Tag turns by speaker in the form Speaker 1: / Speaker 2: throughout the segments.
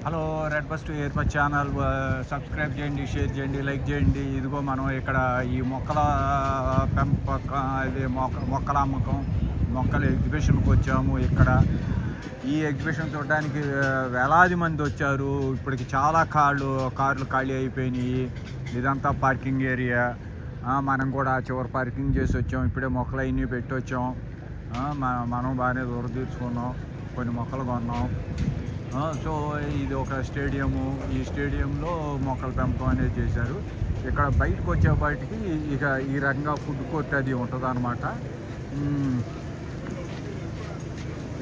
Speaker 1: Hello, red bus to air bus channel subscribe చేయండి, share చేయండి, like చేయండి. ఇదిగో మనం ఇక్కడ ఈ మొక్కల పెంపకం, అదే మొక్కల అమ్మకం, మొక్కల ఎగ్జిబిషన్కి వచ్చాము. ఇక్కడ ఈ ఎగ్జిబిషన్ చూడడానికి వేలాది మంది వచ్చారు. ఇప్పటికి చాలా కార్లు ఖాళీ అయిపోయినాయి. ఇదంతా పార్కింగ్ ఏరియా. మనం కూడా చివరి పార్కింగ్ చేసి వచ్చాం. ఇప్పుడే మొక్కలు అవన్నీ పెట్టి వచ్చాం. మనం బాగానే దూర తీర్చుకున్నాం, కొన్ని మొక్కలు కొన్నాం. సో ఇది ఒక స్టేడియము. ఈ స్టేడియంలో మొక్కల పెంపకం అనేది చేశారు. ఇక్కడ బయటకు వచ్చేపాటికి ఇక ఈ రకంగా ఫుడ్ కోర్ట్ అది ఉంటుంది అన్నమాట.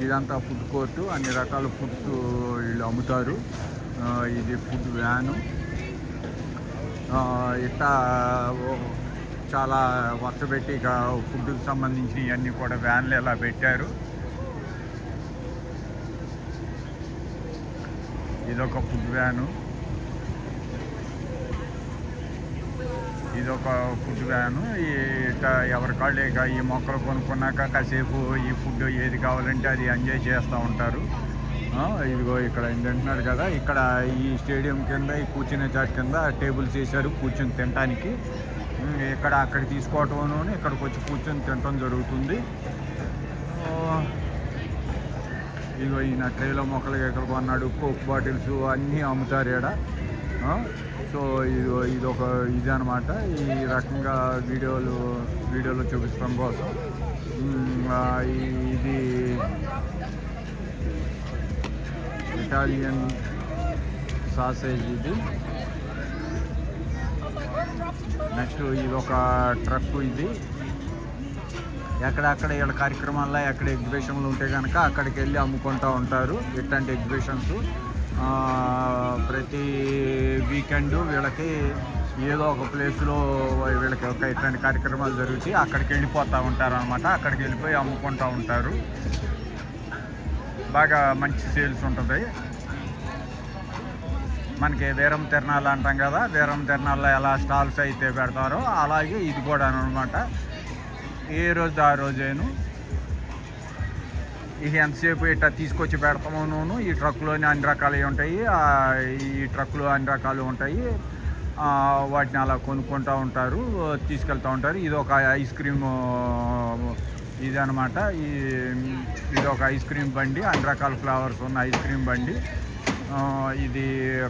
Speaker 1: ఇదంతా ఫుడ్ కోర్టు, అన్ని రకాల ఫుడ్స్ వీళ్ళు అమ్ముతారు. ఇది ఫుడ్ వ్యాను. ఇట్లా చాలా వరుస పెట్టి ఇక ఫుడ్కి సంబంధించినవి అన్నీ కూడా వ్యాన్లు ఇలా పెట్టారు. ఇదొక ఫుడ్ వ్యాను. ఎవరి కాళ్ళు ఇక ఈ మొక్కలు కొనుక్కున్నాక కాసేపు ఈ ఫుడ్ ఏది కావాలంటే అది ఎంజాయ్ చేస్తూ ఉంటారు. ఇదిగో ఇక్కడ తింటున్నారు కదా, ఇక్కడ ఈ స్టేడియం కింద ఈ కూర్చునే చాట్ కింద టేబుల్స్ వేశారు కూర్చొని తినడానికి. ఇక్కడ అక్కడ తీసుకోవటం, ఇక్కడికి వచ్చి కూర్చొని తినటం జరుగుతుంది. ఇదిగో ఈయన ట్రేలో మొక్కలు ఎక్కడ కొన్నాడు, కోక్ బాటిల్స్ అన్నీ అమ్ముతారు ఇక్కడ. సో ఇది అనమాట. ఈ రకంగా వీడియోలో చూపించడం కోసం ఇది ఇటాలియన్ సాసేజ్. ఇది నెక్స్ట్ ఇదొక ట్రక్. ఇది ఎక్కడక్కడ వీళ్ళ కార్యక్రమాల్లో ఎక్కడ ఎగ్జిబిషన్లు ఉంటే కనుక అక్కడికి వెళ్ళి అమ్ముకుంటూ ఉంటారు. ఇట్లాంటి ఎగ్జిబిషన్స్ ప్రతి వీకెండ్ వీళ్ళకి ఏదో ఒక ప్లేస్లో వీళ్ళకి ఒక ఇట్లాంటి కార్యక్రమాలు జరుగుతాయి. అక్కడికి వెళ్ళిపోతూ ఉంటారు అనమాట. అక్కడికి వెళ్ళిపోయి అమ్ముకుంటూ ఉంటారు. బాగా మంచి సేల్స్ ఉంటుంది. మనకి వీరం తిరణాలు అంటాం కదా, వీరం తిరణాల్లో ఎలా స్టాల్స్ అయితే పెడతారో అలాగే ఇది కూడా అనమాట. ఏ రోజు ఆ రోజేను ఇక ఎంతసేపు ఇట్లా తీసుకొచ్చి పెడతాము. ఈ ట్రక్కులోని అన్ని రకాలు ఉంటాయి. ఈ ట్రక్కులో అన్ని రకాలు ఉంటాయి. వాటిని అలా కొనుక్కుంటూ ఉంటారు, తీసుకెళ్తూ ఉంటారు. ఇది ఒక ఐస్ క్రీమ్ ఇది అనమాట. ఇది ఒక ఐస్ క్రీమ్ బండి, అన్ని రకాల ఫ్లేవర్స్ ఉన్న ఐస్ క్రీమ్ బండి. ఇది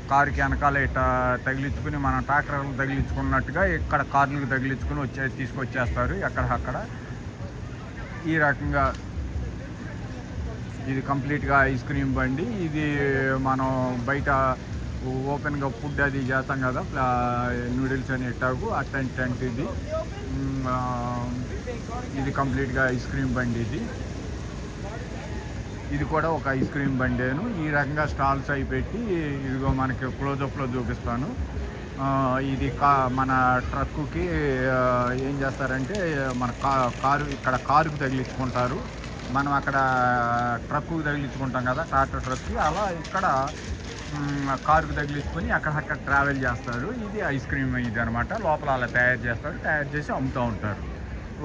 Speaker 1: కారుకి వెనకాల ఇట్లా తగిలించుకుని, మనం ట్రాక్టర్లు తగిలించుకున్నట్టుగా ఇక్కడ కార్లకు తగిలించుకుని తీసుకొచ్చేస్తారు ఎక్కడక్కడ. ఈ రకంగా ఇది కంప్లీట్గా ఐస్ క్రీమ్ బండి. ఇది మనం బయట ఓపెన్గా ఫుడ్ అది చేస్తాం కదా, నూడిల్స్ అని ఇట్టాగు అట్లాంటి ఇది కంప్లీట్గా ఐస్ క్రీమ్ బండి. ఇది కూడా ఒక ఐస్ క్రీమ్ బండేను. ఈ రకంగా స్టాల్స్ అవి పెట్టి ఇదిగో మనకి క్లోజప్లో చూపిస్తాను. ఇది మన ట్రక్కుకి ఏం చేస్తారంటే మన ఇక్కడ కారుకు తగిలించుకుంటారు. మనం అక్కడ ట్రక్కుకి తగిలించుకుంటాం కదా, ట్రాక్టర్ ట్రక్కి, అలా ఇక్కడ కారుకు తగిలించుకొని అక్కడక్కడ ట్రావెల్ చేస్తారు. ఇది ఐస్ క్రీమ్ ఇది అనమాట. లోపల అలా తయారు చేసి అమ్ముతూ ఉంటారు.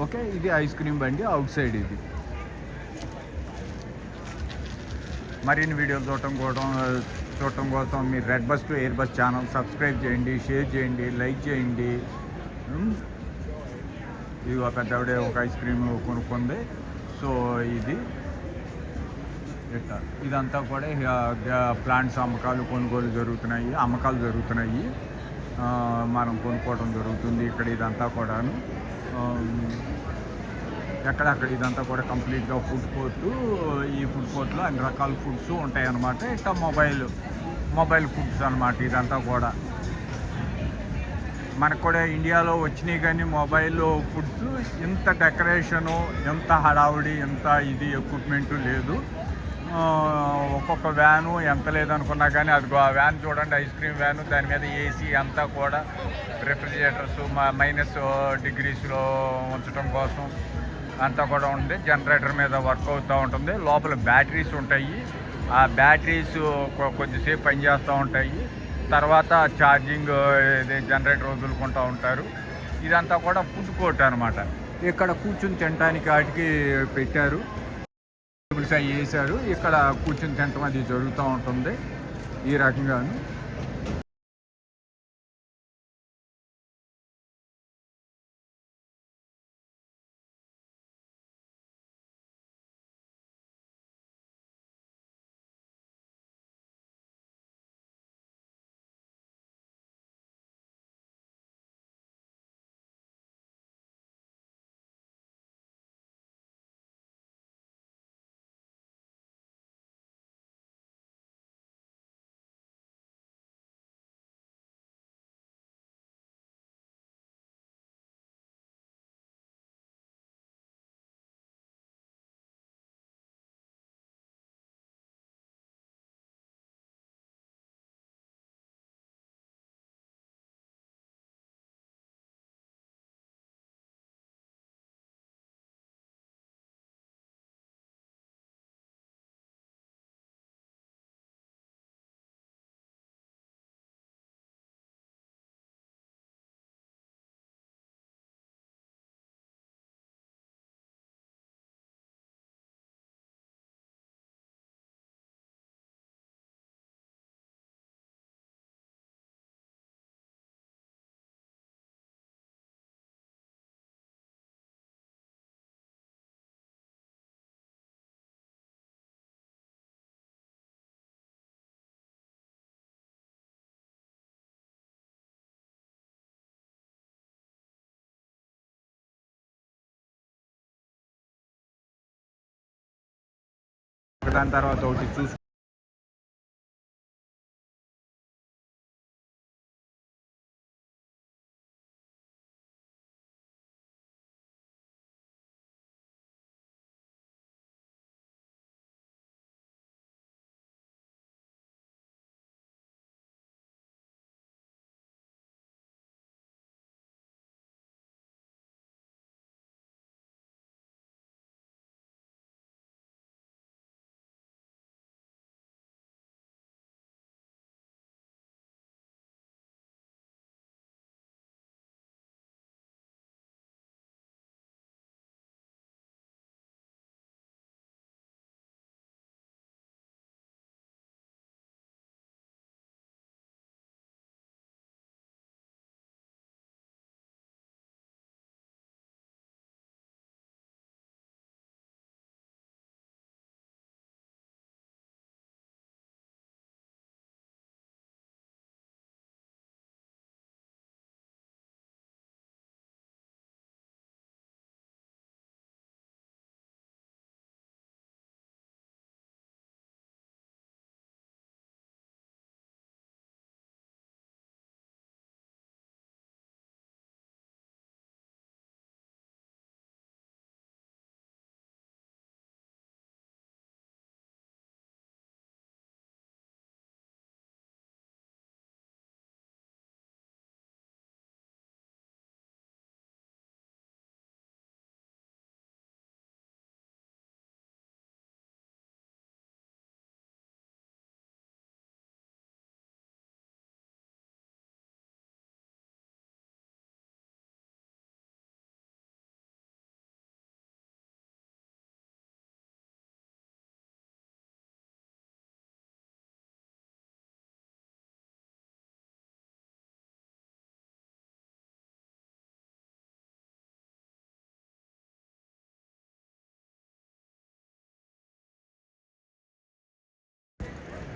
Speaker 1: ఓకే, ఇది ఐస్ క్రీమ్ బండి అవుట్ సైడ్. ఇది మరిన్ని వీడియోలు చూడటం కోసం మీరు red bus to air bus channel subscribe చేయండి, షేర్ చేయండి, లైక్ చేయండి. ఇది ఒక పెద్దవిడే ఒక ఐస్ క్రీమ్ కొనుక్కుంది. సో ఇదంతా కూడా ప్లాంట్స్ అమ్మకాలు జరుగుతున్నాయి. మనం కొనుక్కోవడం జరుగుతుంది ఇక్కడ. ఇదంతా కూడాను ఎక్కడక్కడ ఇదంతా కూడా కంప్లీట్గా ఫుడ్ కోర్టు. ఈ ఫుడ్ కోర్టులో అన్ని రకాల ఫుడ్స్ ఉంటాయి అన్నమాట. ఇట్లా మొబైల్ ఫుడ్స్ అన్నమాట. ఇదంతా కూడా మనకు కూడా ఇండియాలో వచ్చినాయి, కానీ మొబైల్ ఫుడ్స్ ఇంత డెకరేషను, ఎంత హడావుడి, ఎంత ఇది ఎక్విప్మెంటు లేదు. ఒక్కొక్క వ్యాను ఎంత లేదనుకున్నా కానీ అదిగో ఆ వ్యాన్ చూడండి, ఐస్ క్రీమ్ వ్యాను. దాని మీద ఏసీ అంతా కూడా రెఫ్రిజిరేటర్స్ -డిగ్రీస్లో ఉంచడం కోసం అంతా కూడా ఉంది. జనరేటర్ మీద వర్క్ అవుతూ ఉంటుంది. లోపల బ్యాటరీస్ ఉంటాయి. ఆ బ్యాటరీస్ కొద్దిసేపు పనిచేస్తూ ఉంటాయి. తర్వాత ఛార్జింగ్ జనరేటర్ వదులుకుంటూ ఉంటారు. ఇదంతా కూడా ఫుడ్ కోర్ట్ అనమాట. ఇక్కడ కూర్చుని తినడానికి వాటికి పెట్టారు. టేబుల్స్ అవి వేశారు. ఇక్కడ కూర్చుని తినటం అది జరుగుతూ ఉంటుంది. ఈ రకంగాను. దాని తర్వాత ఒకటి చూసి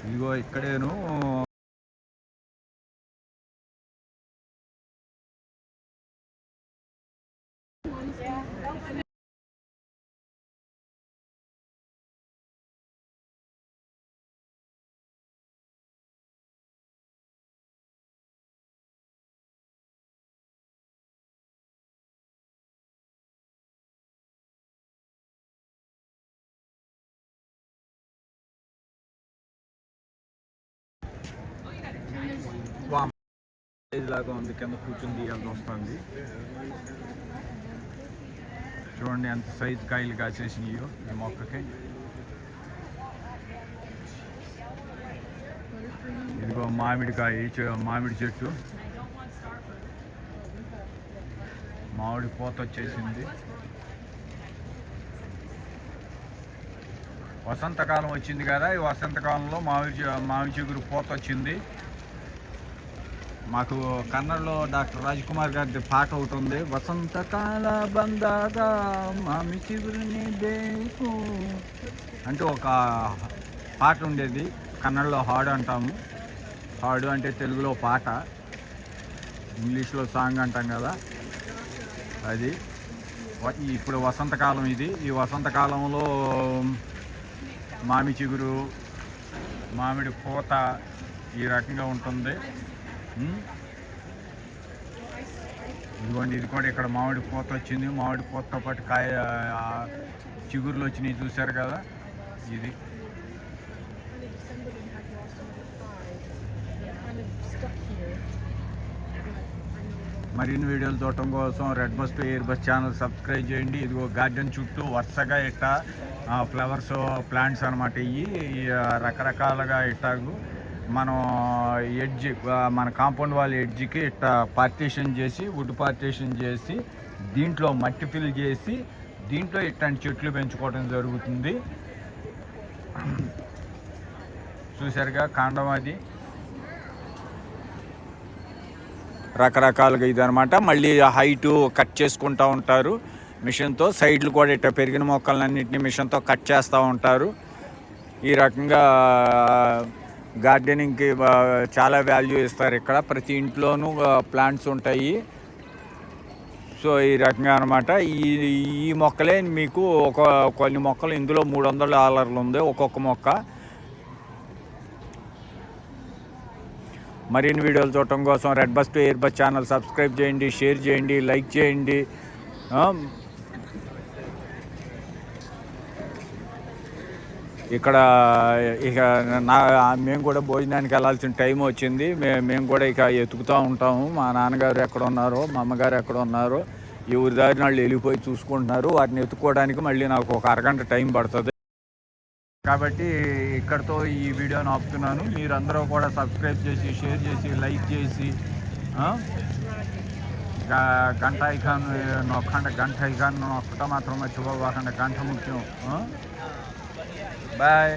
Speaker 1: ఇదిగో ఇక్కడేను లాగా ఉంది, కింద కూర్చుని తీయాల్సి వస్తుంది. చూడండి ఎంత సైజు కాయలు కాసేసినాయో ఈ మొక్కకి. ఇదిగో మామిడి చెట్టు, మామిడి పూత వచ్చేసింది. వసంతకాలం వచ్చింది కదా, ఈ వసంతకాలంలో మామిడి చిగురు పూత వచ్చింది. మాకు కన్నడలో డాక్టర్ రాజ్కుమార్ గారి పాట ఒకటి ఉంది, వసంతకాల బందాగా మామిడి చిగురుని బేకు అంటే ఒక పాట ఉండేది. కన్నడలో హాడు అంటాము. హాడు అంటే తెలుగులో పాట, ఇంగ్లీష్లో సాంగ్ అంటాం కదా అది. ఇప్పుడు వసంతకాలం ఇది. ఈ వసంతకాలంలో మామిడి చిగురు, మామిడి పూత ఈ రకంగా ఉంటుంది. ఇదిగోండి, ఇది కూడా ఇక్కడ మామిడి పూత వచ్చింది. మామిడి పూతతో పాటు కాయ చిగురులు వచ్చినాయి, చూశారు కదా. ఇది మరిన్ని వీడియోలు చూడటం కోసం red bus to air bus channel subscribe చేయండి. ఇదిగో గార్డెన్ చుట్టూ వరుసగా ఇట్టా ఫ్లవర్స్ ప్లాంట్స్ అనమాట. ఇవి రకరకాలుగా ఇట్టాగు మనం ఎడ్జ్, మన కాంపౌండ్ వాళ్ళ ఎడ్జ్కి ఇట్టా పార్టీషన్ చేసి, వుడ్ పార్టీషన్ చేసి, దీంట్లో మట్టి ఫిల్ చేసి, దీంట్లో ఇట్లాంటి చెట్లు పెంచుకోవడం జరుగుతుంది. చూసారుగా కాండం అది రకరకాలుగా ఇది అనమాట. మళ్ళీ హైటు కట్ చేసుకుంటూ ఉంటారు మిషన్తో. సైడ్లు కూడా ఇట్లా పెరిగిన మొక్కలన్నింటినీ మిషన్తో కట్ చేస్తూ ఉంటారు. ఈ రకంగా గార్డెనింగ్కి చాలా వాల్యూ ఇస్తారు ఇక్కడ. ప్రతి ఇంట్లోనూ ప్లాంట్స్ ఉంటాయి. సో ఈ రకంగా అనమాట. ఈ మొక్కలే మీకు కొన్ని మొక్కలు ఇందులో $300 ఉంది ఒక్కొక్క మొక్క. మరిన్ని వీడియోలు చూడటం కోసం red bus to air bus channel subscribe చేయండి, షేర్ చేయండి, లైక్ చేయండి. ఇక్కడ ఇక మేము కూడా భోజనానికి వెళ్ళాల్సిన టైం వచ్చింది. మేము కూడా ఇక ఎతుకుతూ ఉంటాము. మా నాన్నగారు ఎక్కడ ఉన్నారో, మా అమ్మగారు ఎక్కడ ఉన్నారో, ఈ ఊరి దారిని వాళ్ళు వెళ్ళిపోయి చూసుకుంటున్నారు. వాటిని ఎత్తుకోవడానికి మళ్ళీ నాకు ఒక అరగంట టైం పడుతుంది. కాబట్టి ఇక్కడితో ఈ వీడియోని ఆపుతున్నాను. మీరందరూ కూడా సబ్స్క్రైబ్ చేసి, షేర్ చేసి, లైక్ చేసి, గంట ఐకాన్ నొక్కండి. గంట ఐకాన్ నొక్కటం మాత్రం మర్చిపోకండి, గంట ముఖ్యం. బాయ్.